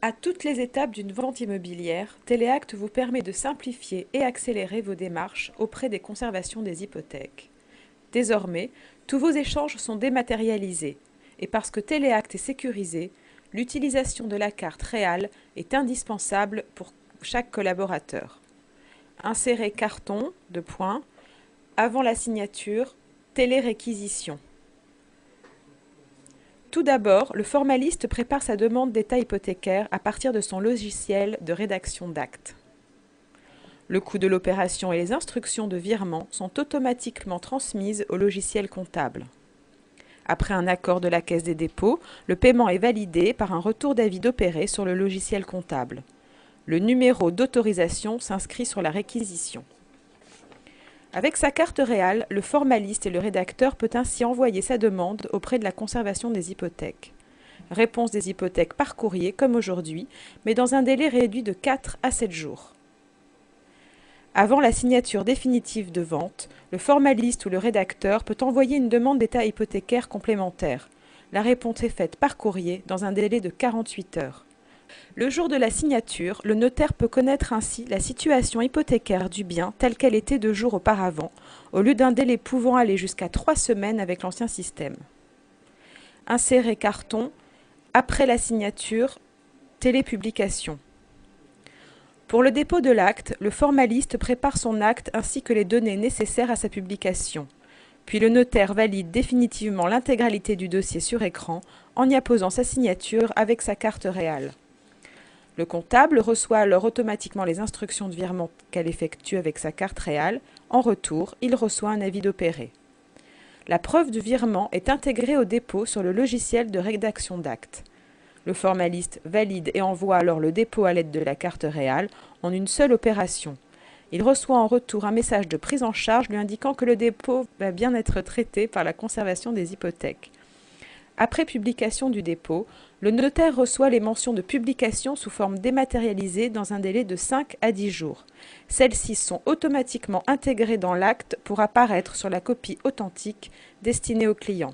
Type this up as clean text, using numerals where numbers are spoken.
À toutes les étapes d'une vente immobilière, Téléacte vous permet de simplifier et accélérer vos démarches auprès des conservations des hypothèques. Désormais, tous vos échanges sont dématérialisés et parce que Téléacte est sécurisé, l'utilisation de la carte réale est indispensable pour chaque collaborateur. Insérer carton, avant la signature, téléréquisition. Tout d'abord, le formaliste prépare sa demande d'état hypothécaire à partir de son logiciel de rédaction d'actes. Le coût de l'opération et les instructions de virement sont automatiquement transmises au logiciel comptable. Après un accord de la Caisse des dépôts, le paiement est validé par un retour d'avis d'opéré sur le logiciel comptable. Le numéro d'autorisation s'inscrit sur la réquisition. Avec sa carte réale, le formaliste et le rédacteur peut ainsi envoyer sa demande auprès de la conservation des hypothèques. Réponse des hypothèques par courrier comme aujourd'hui, mais dans un délai réduit de 4 à 7 jours. Avant la signature définitive de vente, le formaliste ou le rédacteur peut envoyer une demande d'état hypothécaire complémentaire. La réponse est faite par courrier dans un délai de 48 heures. Le jour de la signature, le notaire peut connaître ainsi la situation hypothécaire du bien telle qu'elle était 2 jours auparavant, au lieu d'un délai pouvant aller jusqu'à 3 semaines avec l'ancien système. Insérer carton, après la signature, télépublication. Pour le dépôt de l'acte, le formaliste prépare son acte ainsi que les données nécessaires à sa publication. Puis le notaire valide définitivement l'intégralité du dossier sur écran en y apposant sa signature avec sa carte réale. Le comptable reçoit alors automatiquement les instructions de virement qu'elle effectue avec sa carte réale. En retour, il reçoit un avis d'opérer. La preuve du virement est intégrée au dépôt sur le logiciel de rédaction d'actes. Le formaliste valide et envoie alors le dépôt à l'aide de la carte réale en une seule opération. Il reçoit en retour un message de prise en charge lui indiquant que le dépôt va bien être traité par la conservation des hypothèques. Après publication du dépôt, le notaire reçoit les mentions de publication sous forme dématérialisée dans un délai de 5 à 10 jours. Celles-ci sont automatiquement intégrées dans l'acte pour apparaître sur la copie authentique destinée au client.